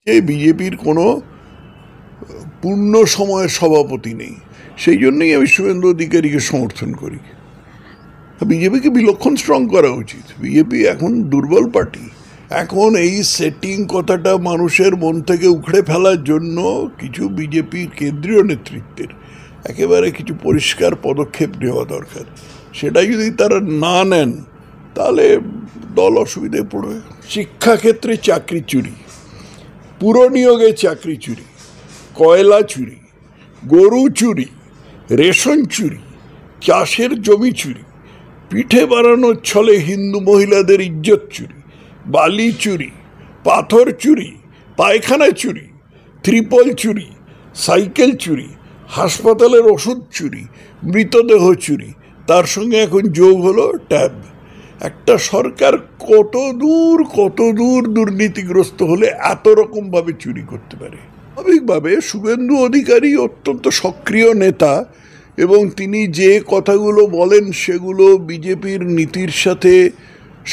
এই বিজেপির কোনো পূর্ণ সময়ের সভাপতি নেই, সেই জন্যই আমি শুভেন্দু অধিকারীকে সমর্থন করি। বিজেপিকে বিলক্ষণ স্ট্রং করা উচিত। বিজেপি এখন দুর্বল পার্টি। এখন এই সেটিং কথাটা মানুষের মন থেকে উখড়ে ফেলার জন্য কিছু বিজেপির কেন্দ্রীয় নেতৃত্বের একেবারে কিছু পরিষ্কার পদক্ষেপ নেওয়া দরকার। সেটা যদি তারা না নেন তাহলে দল অসুবিধায় পড়বে। শিক্ষাক্ষেত্রে চাকরি চুরি, পুরনিয়োগে চাকরি চুরি, কয়লা চুরি, গরু চুরি, রেশন চুরি, চাষের জমি চুরি, পিঠে বানানোর ছলে হিন্দু মহিলাদের ইজ্জত চুরি, বালি চুরি, পাথর চুরি, পায়খানা চুরি, ত্রিপল চুরি, সাইকেল চুরি, হাসপাতালের ওষুধ চুরি, মৃতদেহ চুরি, তার সঙ্গে এখন যোগ হলো ট্যাব। একটা সরকার কত দূর দুর্নীতিগ্রস্ত হলে এত রকমভাবে চুরি করতে পারে? স্বাভাবিকভাবে শুভেন্দু অধিকারী অত্যন্ত সক্রিয় নেতা এবং তিনি যে কথাগুলো বলেন সেগুলো বিজেপির নীতির সাথে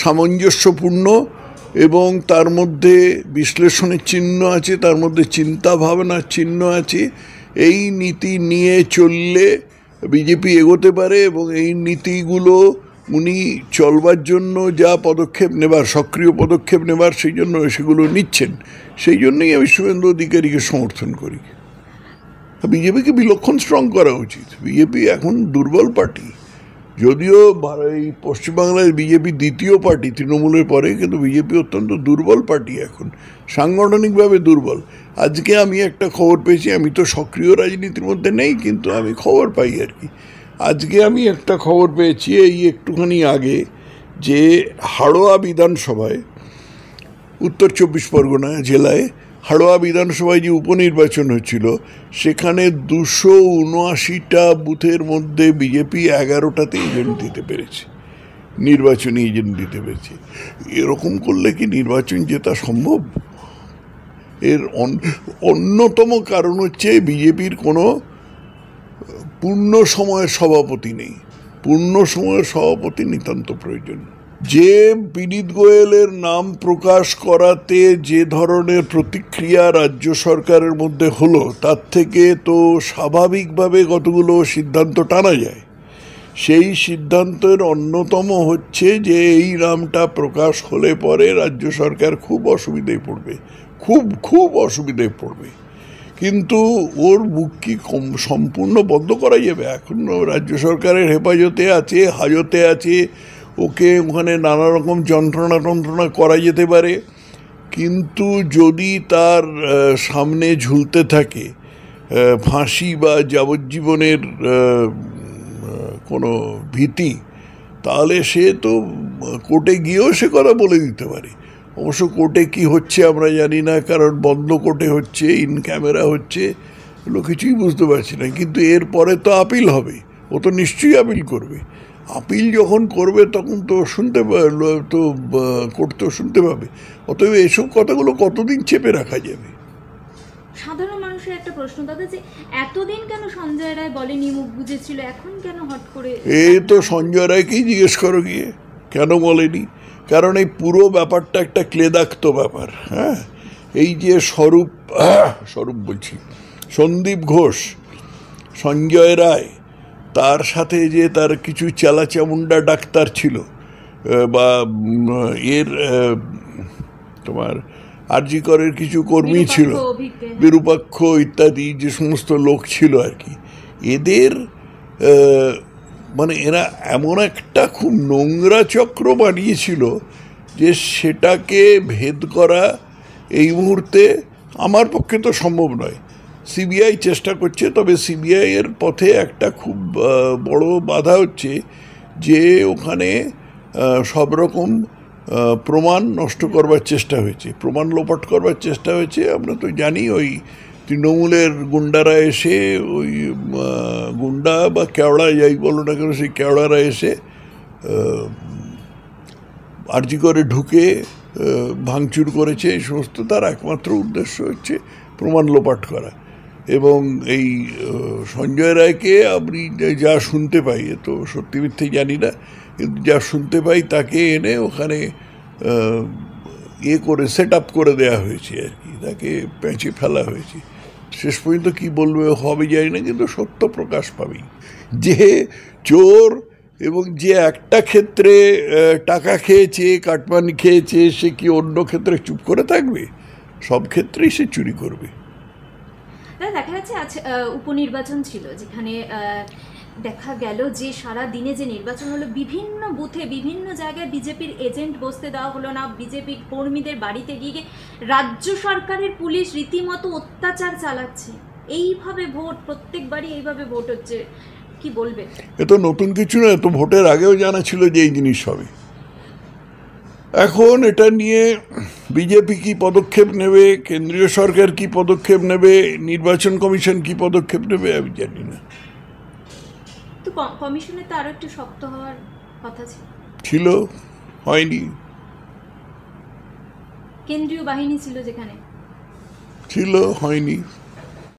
সামঞ্জস্যপূর্ণ এবং তার মধ্যে বিশ্লেষণের চিহ্ন আছে, তার মধ্যে চিন্তা ভাবনার চিহ্ন আছে। এই নীতি নিয়ে চললে বিজেপি এগোতে পারে এবং এই নীতিগুলো উনি চলবার জন্য যা পদক্ষেপ নেবার, সক্রিয় পদক্ষেপ নেবার, সেই জন্য সেগুলো নিচ্ছেন। সেই জন্যই আমি শুভেন্দু অধিকারীকে সমর্থন করি। বিজেপিকে বিলক্ষণ স্ট্রং করা উচিত। বিজেপি এখন দুর্বল পার্টি। যদিও এই পশ্চিমবাংলায় বিজেপি দ্বিতীয় পার্টি তৃণমূলের পরে, কিন্তু বিজেপি অত্যন্ত দুর্বল পার্টি এখন, সাংগঠনিকভাবে দুর্বল। আজকে আমি একটা খবর পেয়েছি, আমি তো সক্রিয় রাজনীতির মধ্যে নেই, কিন্তু আমি খবর পাই আর কি। আজকে আমি একটা খবর পেয়েছি এই একটুখানি আগে, যে হাড়োয়া বিধানসভায়, উত্তর 24 পরগনা জেলায় হাড়োয়া বিধানসভায় যে উপনির্বাচন হচ্ছিল, সেখানে 279টা বুথের মধ্যে বিজেপি 11টাতে এজেন্ট দিতে পেরেছে, নির্বাচনী এজেন্ট দিতে পেরেছে। এরকম করলে কি নির্বাচন জেতা সম্ভব? এর অন্যতম কারণ হচ্ছে বিজেপির কোনো পূর্ণ সময়ের সভাপতি নেই। পূর্ণ সময়ের সভাপতি নিতান্ত প্রয়োজন। যে বিনীত গোয়েলের নাম প্রকাশ করাতে যে ধরনের প্রতিক্রিয়া রাজ্য সরকারের মধ্যে হলো, তার থেকে তো স্বাভাবিকভাবে কতগুলো সিদ্ধান্ত টানা যায়। সেই সিদ্ধান্তের অন্যতম হচ্ছে যে এই নামটা প্রকাশ হলে পরে রাজ্য সরকার খুব অসুবিধায় পড়বে, খুব অসুবিধায় পড়বে। কিন্তু ওর মুখ কি সম্পূর্ণ বন্ধ করা যাবে? এখন রাজ্য সরকারের হেফাজতে আছে, হাজতে আছে, ওকে ওখানে নানা রকম যন্ত্রণা করা যেতে পারে। কিন্তু যদি তার সামনে ঝুলতে থাকে ফাঁসি বা যাবজ্জীবনের কোনো ভীতি, তাহলে সে তো কোর্টে গিয়েও সে কথা বলে দিতে পারে। অবশ্য কোর্টে কি হচ্ছে আমরা জানি না, কারণ বন্ধ কোর্টে হচ্ছে, ইন ক্যামেরা হচ্ছে, এগুলো কিছুই বুঝতে পারছি না। কিন্তু এরপরে তো আপিল হবে, ও তো নিশ্চয়ই আপিল করবে। আপিল যখন করবে তখন তো কোর্ট তো শুনতে পাবে। অতএব এসব কথাগুলো কতদিন চেপে রাখা যাবে? সাধারণ মানুষের একটা প্রশ্ন দাদা, যে এতদিন কেন সঞ্জয় রায় বলেনি, মুখ বুঝেছিল, এখন কেন হট করে? এই তো সঞ্জয় রায়কেই জিজ্ঞেস করো গিয়ে কেন বলেনি। কারণ এই পুরো ব্যাপারটা একটা ক্লেদাক্ত ব্যাপার। হ্যাঁ, এই যে সন্দীপ ঘোষ, সঞ্জয় রায়, তার সাথে যে তার কিছু চেলাচামুন্ডা ডাক্তার ছিল, বা এর তোমার আরজি করের কিছু কর্মী ছিল, বিরূপাক্ষ ইত্যাদি যে সমস্ত লোক ছিল আর কি, এদের মানে এরা এমন একটা খুব নোংরা চক্র বানিয়েছিল যে সেটাকে ভেদ করা এই মুহূর্তে আমার পক্ষে তো সম্ভব নয়। সিবিআই চেষ্টা করছে, তবে সিবিআই এর পথে একটা খুব বড় বাধা হচ্ছে যে ওখানে সব রকম প্রমাণ নষ্ট করবার চেষ্টা হয়েছে, প্রমাণ লোপাট করবার চেষ্টা হয়েছে। আমরা তো জানি ওই তৃণমূলের গুন্ডারা এসে, ওই গুন্ডা বা কেওড়া যাই বলো না কেন, সেই কেওড়ারা এসে আরজি করে ঢুকে ভাঙচুর করেছে। এই সমস্ত তার একমাত্র উদ্দেশ্য হচ্ছে প্রমাণ লোপাট করা। এবং এই সঞ্জয় রায়কে আমি যা শুনতে পাই, তো সত্যি মিথ্যে জানি না, কিন্তু যা শুনতে পাই তাকে এনে ওখানে করে সেট আপ করে দেওয়া হয়েছে আর কি। তাকে পেঁচে ফেলা হয়েছে। শেষ পর্যন্ত কি বলবে হবে জানি না, কিন্তু সত্য প্রকাশ পাবেই। যে চোর এবং যে একটা ক্ষেত্রে টাকা খেয়েছে, কাটমানি খেয়েছে, সে কি অন্য ক্ষেত্রে চুপ করে থাকবে? সব ক্ষেত্রেই সে চুরি করবে। দেখা যাচ্ছে আজ উপনির্বাচন ছিল, যেখানে দেখা গেল যে সারা দিনে যে নির্বাচন হলো, বিভিন্ন বুথে বিভিন্ন জায়গায় বিজেপির এজেন্ট বসতে দেওয়া হলো না, বিজেপির কর্মীদের বাড়িতে গিয়ে রাজ্য সরকারের পুলিশ রীতিমতো অত্যাচার চালাচ্ছে। এইভাবে ভোট, প্রত্যেকবারই এইভাবে ভোট হচ্ছে, কি বলবে? এ তো নতুন কিছু না, তো ভোটের আগেও জানা ছিল যে এই জিনিস হবে। এখন এটা নিয়ে বিজেপি কি পদক্ষেপ নেবে, কেন্দ্রীয় সরকার কি পদক্ষেপ নেবে, নির্বাচন কমিশন কি পদক্ষেপ নেবে, আমি জানি না। তো কমিশনের তো আরো একটু শক্ত হওয়ার কথা ছিল, হয়নি। কেন্দ্রীয় বাহিনী ছিল যেখানে, ছিল, হয়নি।